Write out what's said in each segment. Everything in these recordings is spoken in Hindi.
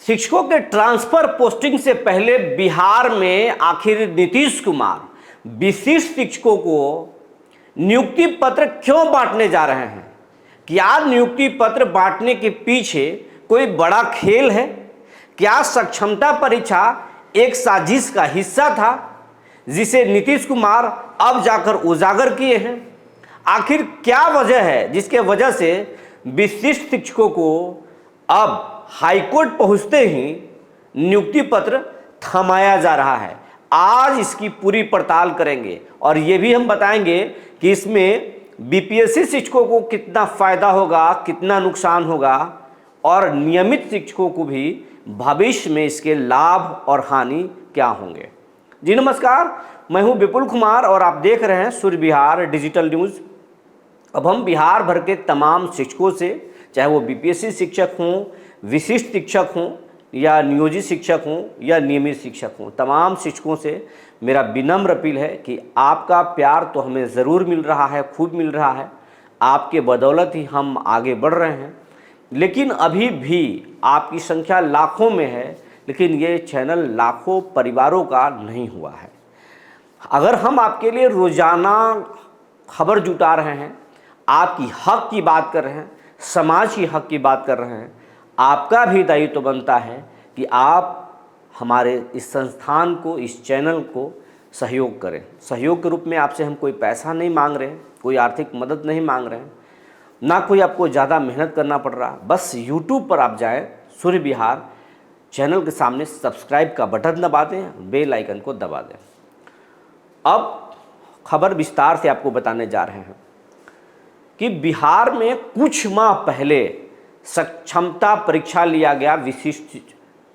शिक्षकों के ट्रांसफर पोस्टिंग से पहले बिहार में आखिर नीतीश कुमार विशिष्ट शिक्षकों को नियुक्ति पत्र क्यों बांटने जा रहे हैं? क्या नियुक्ति पत्र बांटने के पीछे कोई बड़ा खेल है? क्या सक्षमता परीक्षा एक साजिश का हिस्सा था जिसे नीतीश कुमार अब जाकर उजागर किए हैं? आखिर क्या वजह है जिसके वजह से विशिष्ट शिक्षकों को अब हाईकोर्ट पहुंचते ही नियुक्ति पत्र थमाया जा रहा है? आज इसकी पूरी पड़ताल करेंगे और ये भी हम बताएंगे कि इसमें बीपीएससी शिक्षकों को कितना फायदा होगा, कितना नुकसान होगा और नियमित शिक्षकों को भी भविष्य में इसके लाभ और हानि क्या होंगे। जी नमस्कार, मैं हूं विपुल कुमार और आप देख रहे हैं सूर्य बिहार डिजिटल न्यूज़। अब हम बिहार भर के तमाम शिक्षकों से, चाहे वो बीपीएससी शिक्षक हों, विशिष्ट शिक्षक हों या नियोजित शिक्षक हों या नियमित शिक्षक हों, तमाम शिक्षकों से मेरा विनम्र अपील है कि आपका प्यार तो हमें ज़रूर मिल रहा है, खूब मिल रहा है। आपके बदौलत ही हम आगे बढ़ रहे हैं, लेकिन अभी भी आपकी संख्या लाखों में है, लेकिन ये चैनल लाखों परिवारों का नहीं हुआ है। अगर हम आपके लिए रोज़ाना खबर जुटा रहे हैं, आपकी हक की बात कर रहे हैं, समाज की हक की बात कर रहे हैं, आपका भी दायित्व तो बनता है कि आप हमारे इस संस्थान को, इस चैनल को सहयोग करें। सहयोग के रूप में आपसे हम कोई पैसा नहीं मांग रहे हैं, कोई आर्थिक मदद नहीं मांग रहे हैं, ना कोई आपको ज़्यादा मेहनत करना पड़ रहा। बस यूट्यूब पर आप जाएं, सूर्य बिहार चैनल के सामने सब्सक्राइब का बटन दबा दें, बेल आइकन को दबा दें। अब खबर विस्तार से आपको बताने जा रहे हैं कि बिहार में कुछ माह पहले सक्षमता परीक्षा लिया गया विशिष्ट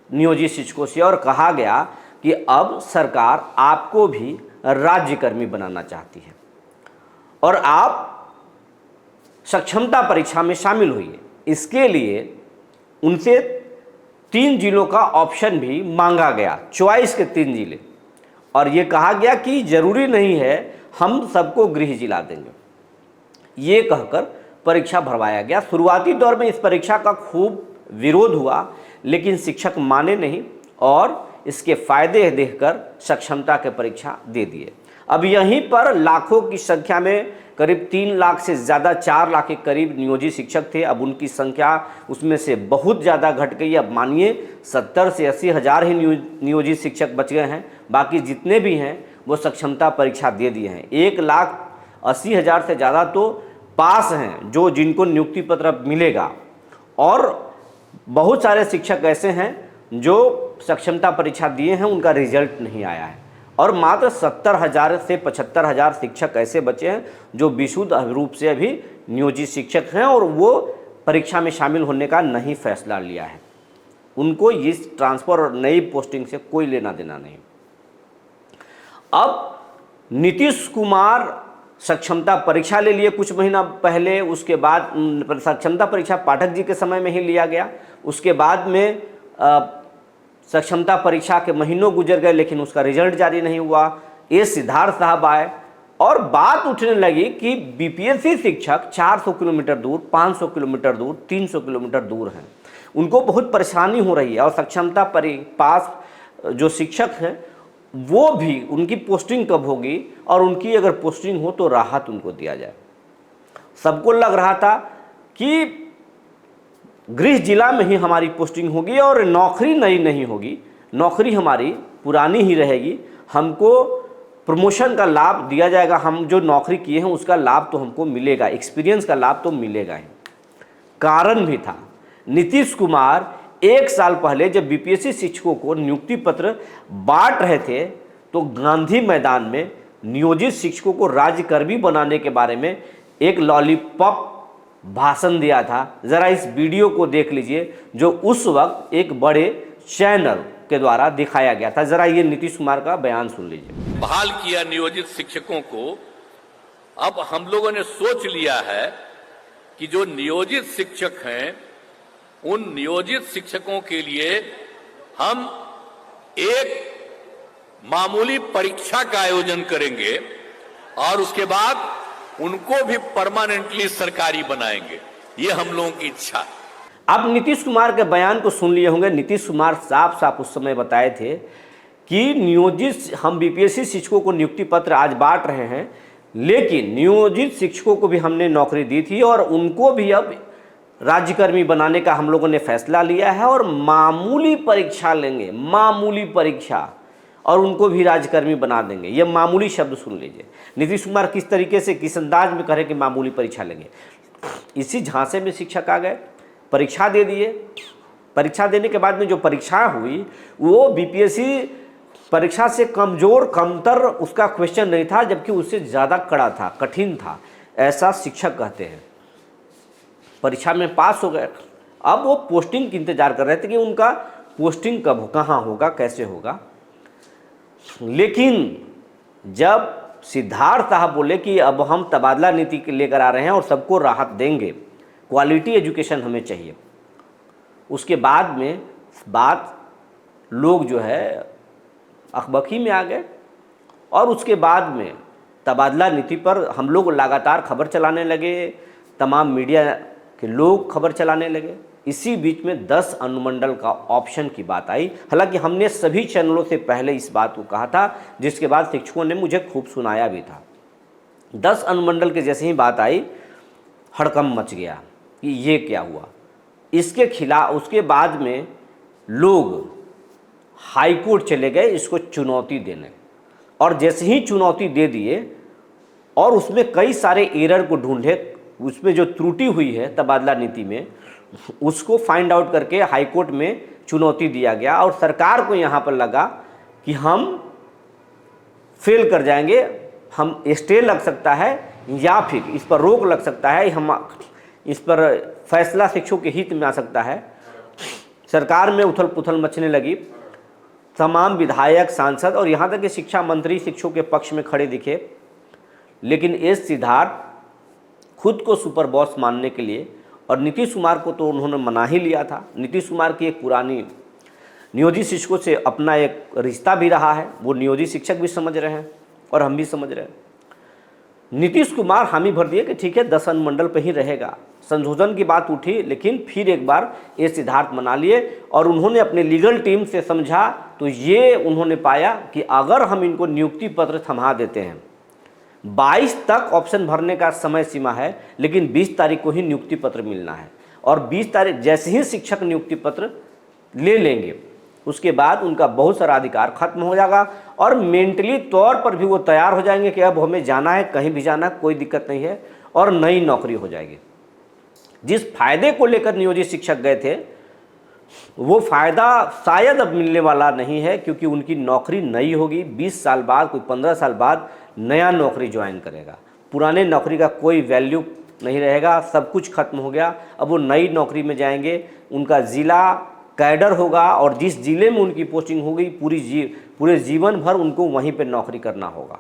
नियोजित शिक्षकों से और कहा गया कि अब सरकार आपको भी राज्यकर्मी बनाना चाहती है और आप सक्षमता परीक्षा में शामिल हुई। इसके लिए उनसे 3 जिलों का ऑप्शन भी मांगा गया, चॉइस के 3 जिले, और ये कहा गया कि जरूरी नहीं है हम सबको गृह जिला देंगे। ये कहकर परीक्षा भरवाया गया। शुरुआती दौर में इस परीक्षा का खूब विरोध हुआ, लेकिन शिक्षक माने नहीं और इसके फायदे देखकर सक्षमता के परीक्षा दे दिए। अब यहीं पर लाखों की संख्या में करीब 3 लाख से ज़्यादा, 4 लाख के करीब नियोजित शिक्षक थे। अब उनकी संख्या उसमें से बहुत ज़्यादा घट गई। अब मानिए 70 से 80 हज़ार ही नियोजित शिक्षक बच गए हैं, बाकी जितने भी हैं वो सक्षमता परीक्षा दे दिए हैं। 1,80,000 से ज़्यादा तो पास हैं जो जिनको नियुक्ति पत्र मिलेगा, और बहुत सारे शिक्षक ऐसे हैं जो सक्षमता परीक्षा दिए हैं, उनका रिजल्ट नहीं आया है, और मात्र 70,000 से 75,000 शिक्षक ऐसे बचे हैं जो विशुद्ध रूप से अभी नियोजित शिक्षक हैं और वो परीक्षा में शामिल होने का नहीं फैसला लिया है। उनको इस ट्रांसफ़र और नई पोस्टिंग से कोई लेना देना नहीं। अब नीतीश कुमार सक्षमता परीक्षा ले लिए कुछ महीना पहले, उसके बाद सक्षमता परीक्षा पाठक जी के समय में ही लिया गया। उसके बाद में सक्षमता परीक्षा के महीनों गुजर गए, लेकिन उसका रिजल्ट जारी नहीं हुआ। ये सिद्धार्थ साहब आए और बात उठने लगी कि बीपीएससी शिक्षक 400 किलोमीटर दूर, 500 किलोमीटर दूर, 300 किलोमीटर दूर हैं, उनको बहुत परेशानी हो रही है, और सक्षमता पास जो शिक्षक हैं वो भी, उनकी पोस्टिंग कब होगी और उनकी अगर पोस्टिंग हो तो राहत उनको दिया जाए। सबको लग रहा था कि गृह जिला में ही हमारी पोस्टिंग होगी और नौकरी नई नहीं होगी, नौकरी हमारी पुरानी ही रहेगी, हमको प्रमोशन का लाभ दिया जाएगा, हम जो नौकरी किए हैं उसका लाभ तो हमको मिलेगा, एक्सपीरियंस का लाभ तो मिलेगा ही। कारण भी था, नीतीश कुमार 1 साल पहले जब बीपीएससी शिक्षकों को नियुक्ति पत्र बांट रहे थे तो गांधी मैदान में नियोजित शिक्षकों को राज्यकर्मी बनाने के बारे में एक लॉलीपॉप भाषण दिया था। ज़रा इस वीडियो को देख लीजिए जो उस वक्त एक बड़े चैनल के द्वारा दिखाया गया था। ज़रा ये नीतीश कुमार का बयान सुन लीजिए। बहाल किया नियोजित शिक्षकों को। अब हम लोगों ने सोच लिया है कि जो नियोजित शिक्षक हैं उन नियोजित शिक्षकों के लिए हम एक मामूली परीक्षा का आयोजन करेंगे और उसके बाद उनको भी परमानेंटली सरकारी बनाएंगे। ये हम लोगों की इच्छा है। आप नीतीश कुमार के बयान को सुन लिए होंगे। नीतीश कुमार साफ साफ उस समय बताए थे कि नियोजित हम बीपीएससी शिक्षकों को नियुक्ति पत्र आज बांट रहे हैं, लेकिन नियोजित शिक्षकों को भी हमने नौकरी दी थी और उनको भी अब राज्यकर्मी बनाने का हम लोगों ने फैसला लिया है और मामूली परीक्षा लेंगे, मामूली परीक्षा, और उनको भी राज्यकर्मी बना देंगे। ये मामूली शब्द सुन लीजिए। नीतीश कुमार किस तरीके से, किस अंदाज में कह रहे कि मामूली परीक्षा लेंगे। इसी झांसे में शिक्षक आ गए, परीक्षा दे दिए। परीक्षा देने के बाद में जो परीक्षा हुई वो बीपीएससी परीक्षा से कमज़ोर, कमतर उसका क्वेश्चन नहीं था, जबकि उससे ज़्यादा कड़ा था, कठिन था, ऐसा शिक्षक कहते हैं। परीक्षा में पास हो गए। अब वो पोस्टिंग की इंतजार कर रहे थे कि उनका पोस्टिंग कब, कहाँ होगा, कैसे होगा। लेकिन जब सिद्धार्थ साहब बोले कि अब हम तबादला नीति लेकर आ रहे हैं और सबको राहत देंगे, क्वालिटी एजुकेशन हमें चाहिए, उसके बाद में बात लोग जो है अखबकी में आ गए और उसके बाद में तबादला नीति पर हम लोग लगातार खबर चलाने लगे, तमाम मीडिया के लोग खबर चलाने लगे। इसी बीच में 10 अनुमंडल का ऑप्शन की बात आई। हालांकि हमने सभी चैनलों से पहले इस बात को कहा था, जिसके बाद शिक्षकों ने मुझे खूब सुनाया भी था। 10 अनुमंडल के जैसे ही बात आई, हड़कंप मच गया कि ये क्या हुआ। इसके खिलाफ उसके बाद में लोग हाई कोर्ट चले गए इसको चुनौती देने, और जैसे ही चुनौती दे दिए और उसमें कई सारे एरर को ढूंढे, उसमें जो त्रुटि हुई है तबादला नीति में उसको फाइंड आउट करके हाई कोर्ट में चुनौती दिया गया। और सरकार को यहाँ पर लगा कि हम फेल कर जाएंगे, हम स्टे लग सकता है या फिर इस पर रोक लग सकता है, हम इस पर फैसला शिक्षकों के हित में आ सकता है। सरकार में उथल पुथल मचने लगी। तमाम विधायक, सांसद और यहाँ तक कि शिक्षा मंत्री शिक्षकों के पक्ष में खड़े दिखे। लेकिन एस सिद्धार्थ खुद को सुपर बॉस मानने के लिए, और नीतीश कुमार को तो उन्होंने मना ही लिया था। नीतीश कुमार की एक पुरानी नियोजित शिक्षकों से अपना एक रिश्ता भी रहा है, वो नियोजित शिक्षक भी समझ रहे हैं और हम भी समझ रहे हैं। नीतीश कुमार हामी भर दिए कि ठीक है 10 अनुमंडल पर ही रहेगा। संशोधन की बात उठी, लेकिन फिर एक बार ये सिद्धार्थ मना लिए और उन्होंने अपने लीगल टीम से समझा तो ये उन्होंने पाया कि अगर हम इनको नियुक्ति पत्र थमा देते हैं, 22 तक ऑप्शन भरने का समय सीमा है, लेकिन 20 तारीख को ही नियुक्ति पत्र मिलना है, और 20 तारीख जैसे ही शिक्षक नियुक्ति पत्र ले लेंगे उसके बाद उनका बहुत सारा अधिकार खत्म हो जाएगा और मेंटली तौर पर भी वो तैयार हो जाएंगे कि अब हमें जाना है, कहीं भी जाना है, कोई दिक्कत नहीं है, और नई नौकरी हो जाएगी। जिस फायदे को लेकर नियोजित शिक्षक गए थे वो फायदा शायद अब मिलने वाला नहीं है, क्योंकि उनकी नौकरी नई होगी। 20 साल बाद, कोई 15 साल बाद नया नौकरी ज्वाइन करेगा। पुराने नौकरी का कोई वैल्यू नहीं रहेगा, सब कुछ खत्म हो गया। अब वो नई नौकरी में जाएंगे, उनका ज़िला कैडर होगा और जिस ज़िले में उनकी पोस्टिंग होगी पूरे जीवन भर उनको वहीं पर नौकरी करना होगा।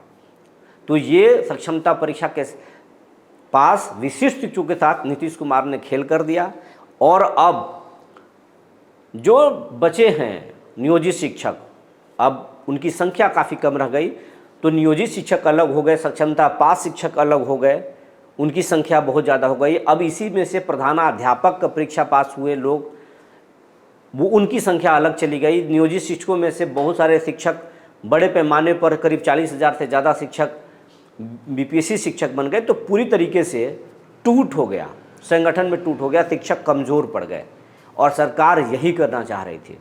तो ये सक्षमता परीक्षा के पास विशिष्ट शिक्षकों के साथ नीतीश कुमार ने खेल कर दिया। और अब जो बचे हैं नियोजित शिक्षक, अब उनकी संख्या काफ़ी कम रह गई। तो नियोजित शिक्षक अलग हो गए, सक्षमता पास शिक्षक अलग हो गए, उनकी संख्या बहुत ज़्यादा हो गई। अब इसी में से प्रधानाध्यापक का परीक्षा पास हुए लोग, वो उनकी संख्या अलग चली गई। नियोजित शिक्षकों में से बहुत सारे शिक्षक बड़े पैमाने पर करीब 40,000 से ज़्यादा शिक्षक बीपीएससी शिक्षक बन गए। तो पूरी तरीके से टूट हो गया, संगठन में टूट हो गया, शिक्षक कमज़ोर पड़ गए। और सरकार यही करना चाह रही थी।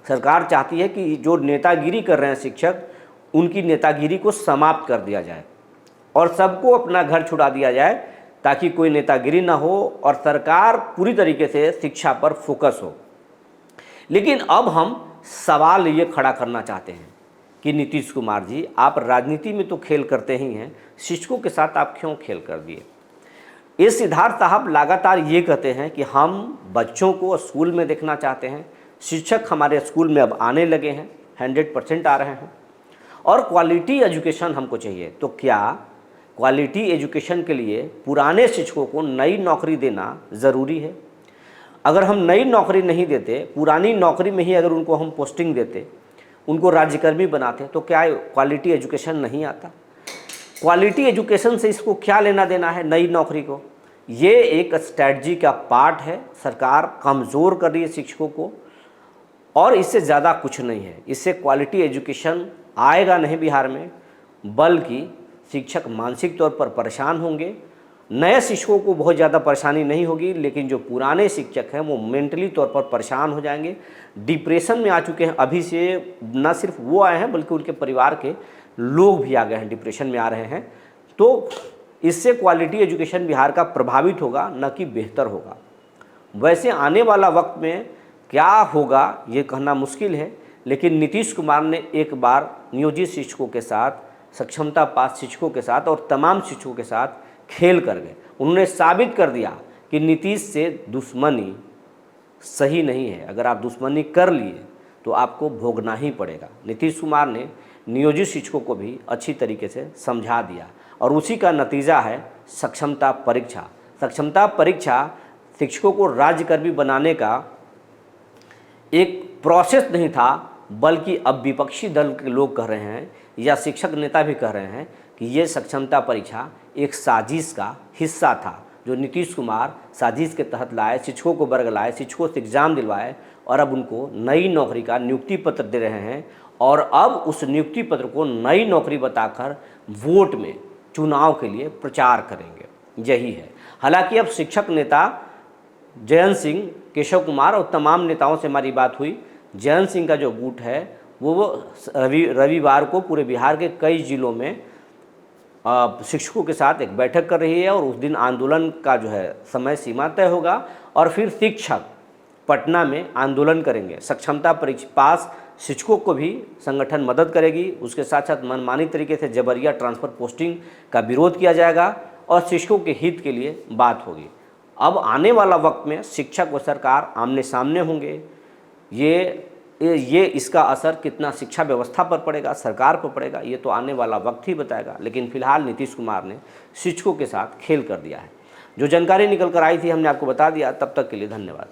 सरकार चाहती है कि जो नेतागिरी कर रहे हैं शिक्षक, उनकी नेतागिरी को समाप्त कर दिया जाए और सबको अपना घर छुड़ा दिया जाए, ताकि कोई नेतागिरी ना हो और सरकार पूरी तरीके से शिक्षा पर फोकस हो। लेकिन अब हम सवाल ये खड़ा करना चाहते हैं कि नीतीश कुमार जी, आप राजनीति में तो खेल करते ही हैं, शिक्षकों के साथ आप क्यों खेल कर दिए। ये सिद्धार्थ साहब लगातार ये कहते हैं कि हम बच्चों को स्कूल में देखना चाहते हैं, शिक्षक हमारे स्कूल में अब आने लगे हैं, 100% आ रहे हैं, और क्वालिटी एजुकेशन हमको चाहिए। तो क्या क्वालिटी एजुकेशन के लिए पुराने शिक्षकों को नई नौकरी देना ज़रूरी है? अगर हम नई नौकरी नहीं देते, पुरानी नौकरी में ही अगर उनको हम पोस्टिंग देते, उनको राज्यकर्मी बनाते, तो क्या क्वालिटी एजुकेशन नहीं आता? क्वालिटी एजुकेशन से इसको क्या लेना देना है नई नौकरी को? ये एक स्ट्रैटेजी का पार्ट है। सरकार कमज़ोर कर रही है शिक्षकों को, और इससे ज़्यादा कुछ नहीं है। इससे क्वालिटी एजुकेशन आएगा नहीं बिहार में, बल्कि शिक्षक मानसिक तौर पर परेशान होंगे। नए शिक्षकों को बहुत ज़्यादा परेशानी नहीं होगी, लेकिन जो पुराने शिक्षक हैं वो मेंटली तौर पर परेशान हो जाएंगे, डिप्रेशन में आ चुके हैं। अभी से न सिर्फ वो आए हैं बल्कि उनके परिवार के लोग भी आ गए हैं, डिप्रेशन में आ रहे हैं। तो इससे क्वालिटी एजुकेशन बिहार का प्रभावित होगा, न कि बेहतर होगा। वैसे आने वाला वक्त में क्या होगा ये कहना मुश्किल है, लेकिन नीतीश कुमार ने एक बार नियोजित शिक्षकों के साथ, सक्षमता पास शिक्षकों के साथ और तमाम शिक्षकों के साथ खेल कर गए। उन्होंने साबित कर दिया कि नीतीश से दुश्मनी सही नहीं है। अगर आप दुश्मनी कर लिए तो आपको भोगना ही पड़ेगा। नीतीश कुमार ने नियोजित शिक्षकों को भी अच्छी तरीके से समझा दिया, और उसी का नतीजा है सक्षमता परीक्षा। सक्षमता परीक्षा शिक्षकों को राज्यकर्मी बनाने का एक प्रोसेस नहीं था, बल्कि अब विपक्षी दल के लोग कह रहे हैं या शिक्षक नेता भी कह रहे हैं कि ये सक्षमता परीक्षा एक साजिश का हिस्सा था, जो नीतीश कुमार साजिश के तहत लाए, शिक्षकों को वर्ग लाए, शिक्षकों से एग्ज़ाम दिलवाए, और अब उनको नई नौकरी का नियुक्ति पत्र दे रहे हैं, और अब उस नियुक्ति पत्र को नई नौकरी बताकर वोट में चुनाव के लिए प्रचार करेंगे। यही है। हालांकि अब शिक्षक नेता जयंत सिंह, केशव कुमार और तमाम नेताओं से हमारी बात हुई। जयंत सिंह का जो गुट है वो रविवार को पूरे बिहार के कई जिलों में शिक्षकों के साथ एक बैठक कर रही है, और उस दिन आंदोलन का जो है समय सीमा तय होगा, और फिर शिक्षक पटना में आंदोलन करेंगे। सक्षमता परीक्षा पास शिक्षकों को भी संगठन मदद करेगी। उसके साथ साथ मनमानी तरीके से जबरिया ट्रांसफ़र पोस्टिंग का विरोध किया जाएगा, और शिक्षकों के हित के लिए बात होगी। अब आने वाला वक्त में शिक्षक व सरकार आमने सामने होंगे। ये इसका असर कितना शिक्षा व्यवस्था पर पड़ेगा, सरकार पर पड़ेगा, ये तो आने वाला वक्त ही बताएगा। लेकिन फिलहाल नीतीश कुमार ने शिक्षकों के साथ खेल कर दिया है। जो जानकारी निकल कर आई थी हमने आपको बता दिया। तब तक के लिए धन्यवाद।